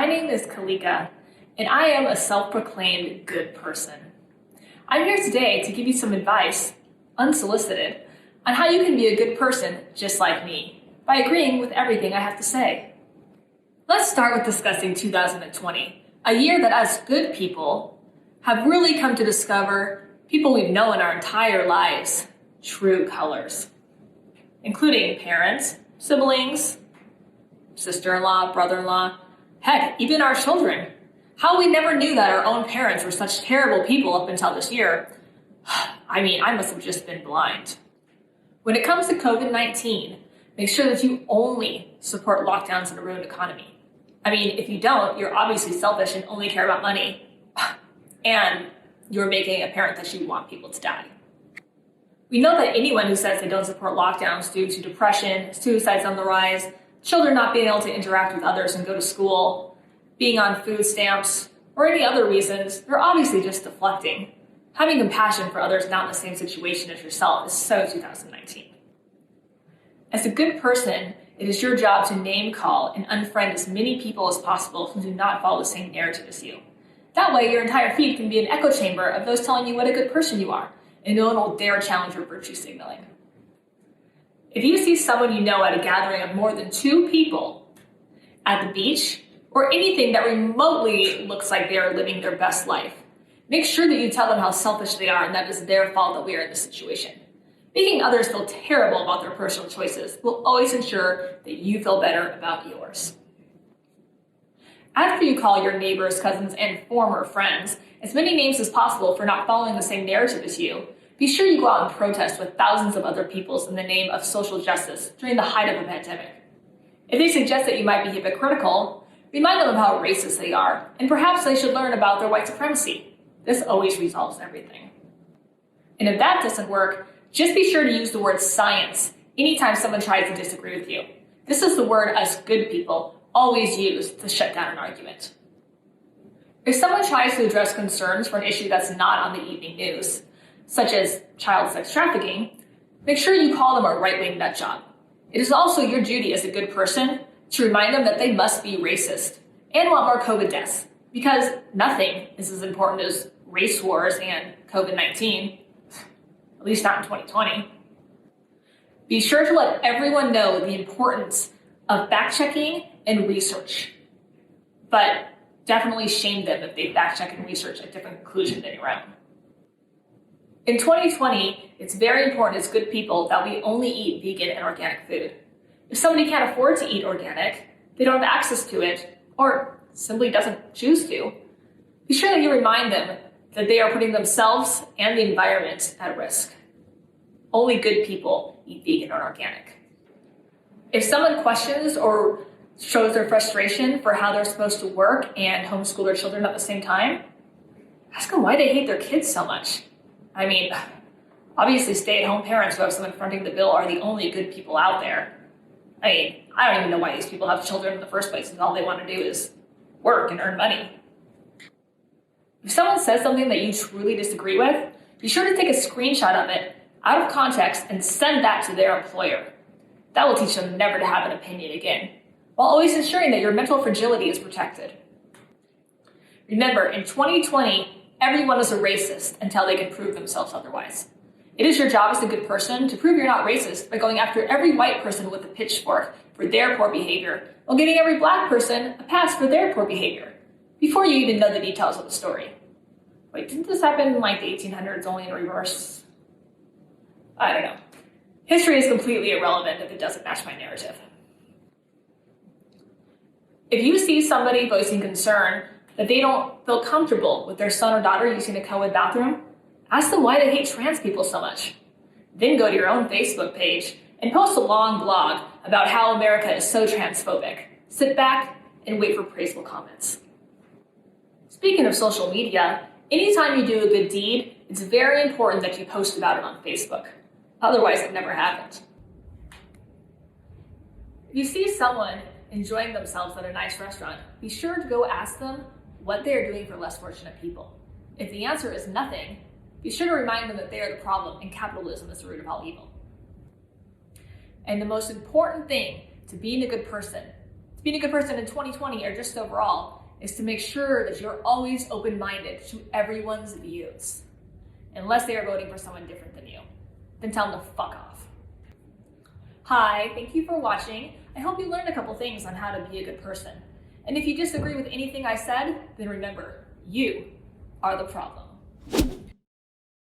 My name is Kalika, and I am a self-proclaimed good person. I'm here today to give you some advice, unsolicited, on how you can be a good person just like me, by agreeing with everything I have to say. Let's start with discussing 2020, a year that as good people have really come to discover people we've known our entire lives' true colors, including parents, siblings, sister-in-law, brother-in-law, heck, even our children. How we never knew that our own parents were such terrible people up until this year. I must have just been blind. When it comes to COVID-19, make sure that you only support lockdowns in a ruined economy. If you don't, you're obviously selfish and only care about money. And you're making it apparent that you want people to die. We know that anyone who says they don't support lockdowns due to depression, suicides on the rise, children not being able to interact with others and go to school, being on food stamps, or any other reasons, they're obviously just deflecting. Having compassion for others not in the same situation as yourself is so 2019. As a good person, it is your job to name call and unfriend as many people as possible who do not follow the same narrative as you. That way, your entire feed can be an echo chamber of those telling you what a good person you are, and no one will dare challenge your virtue signaling. If you see someone you know at a gathering of more than 2 people, at the beach, or anything that remotely looks like they are living their best life, make sure that you tell them how selfish they are and that it's their fault that we are in this situation. Making others feel terrible about their personal choices will always ensure that you feel better about yours. After you call your neighbors, cousins, and former friends as many names as possible for not following the same narrative as you, be sure you go out and protest with thousands of other peoples in the name of social justice during the height of a pandemic. If they suggest that you might be hypocritical, remind them of how racist they are, and perhaps they should learn about their white supremacy. This always resolves everything. And if that doesn't work, just be sure to use the word science anytime someone tries to disagree with you. This is the word us good people always use to shut down an argument. If someone tries to address concerns for an issue that's not on the evening news, such as child sex trafficking, make sure you call them a right-wing nutjob. It is also your duty as a good person to remind them that they must be racist and want more COVID deaths, because nothing is as important as race wars and COVID-19, at least not in 2020. Be sure to let everyone know the importance of fact-checking and research, but definitely shame them if they fact-check and research a different conclusion than your own. In 2020, it's very important as good people that we only eat vegan and organic food. If somebody can't afford to eat organic, they don't have access to it, or simply doesn't choose to, be sure that you remind them that they are putting themselves and the environment at risk. Only good people eat vegan or organic. If someone questions or shows their frustration for how they're supposed to work and homeschool their children at the same time, ask them why they hate their kids so much. Obviously stay-at-home parents who have someone fronting the bill are the only good people out there. I don't even know why these people have children in the first place, and all they want to do is work and earn money. If someone says something that you truly disagree with, be sure to take a screenshot of it out of context and send that to their employer. That will teach them never to have an opinion again, while always ensuring that your mental fragility is protected. Remember, in 2020, everyone is a racist until they can prove themselves otherwise. It is your job as a good person to prove you're not racist by going after every white person with a pitchfork for their poor behavior, while giving every black person a pass for their poor behavior, before you even know the details of the story. Wait, didn't this happen in the 1800s only in reverse? I don't know. History is completely irrelevant if it doesn't match my narrative. If you see somebody voicing concern that they don't feel comfortable with their son or daughter using a co-ed bathroom, ask them why they hate trans people so much. Then go to your own Facebook page and post a long blog about how America is so transphobic. Sit back and wait for praiseful comments. Speaking of social media, anytime you do a good deed, it's very important that you post about it on Facebook. Otherwise, it never happened. If you see someone enjoying themselves at a nice restaurant, be sure to go ask them what they are doing for less fortunate people. If the answer is nothing, be sure to remind them that they are the problem and capitalism is the root of all evil. And the most important thing to being a good person, to Being a good person in 2020 or just overall is to make sure that you're always open-minded to everyone's views, unless they are voting for someone different than you. Then tell them to fuck off. Hi, thank you for watching. I hope you learned a couple things on how to be a good person. And if you disagree with anything I said, then remember, you are the problem.